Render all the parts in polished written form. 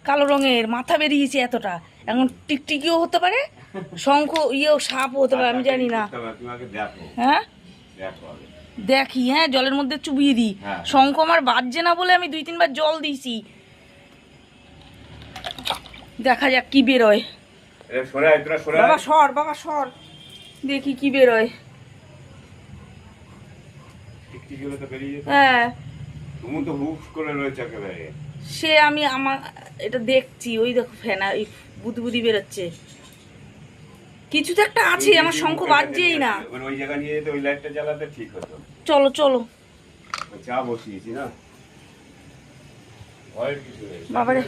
কালো রঙের, মাথা বেরিয়েছে এতটা, এখন টিকটিকিও হতে পারে, শঙ্খ ইয়েও সাপও হতে পারে, আমি জানি না। হ্যাঁ দেখি, হ্যাঁ জলের মধ্যে চুবিয়ে দিই। শঙ্খ আমার বাজছে না বলে আমি 2-3 বার জল দিয়েছি, দেখা যাক কি বেরোয়। বাবা সর, বাবা সর, দেখি কি বেরোয়। হ্যাঁ সে আমি আমার এটা দেখছি, ওই দেখো ফেনা বুদি বুদি বেরোচ্ছে, কিছু তো একটা আছে, আমার শঙ্খ বাজছেই না। ওই জায়গা নিয়ে যেতে, ওই লাইটটা জ্বালাতে ঠিক হতো। চলো চলো, চা বসিয়েছি না, ভয়ের কিছু নেই। বাবারে,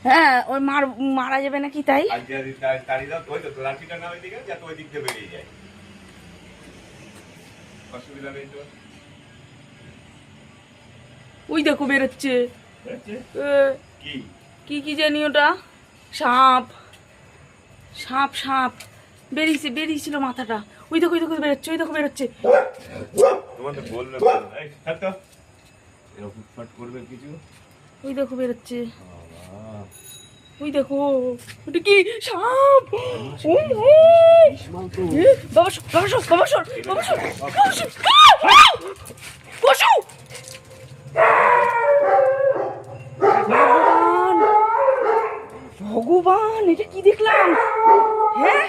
হ্যাঁ ওই মারা যাবে নাকি তাই? ওই দেখো বেরোচ্ছে, কি কি জানি ওটা, সাপ সাপ সাপ বেরিয়েছিল মাথাটা, ওই দেখো বেরোচ্ছে, ওই দেখো বেরোচ্ছে। ওই দেখো বেরোচ্ছে, ওই দেখো, ওটা কি সাপ? বাবা ভগবান, এটা কি দেখলাম? হ্যাঁ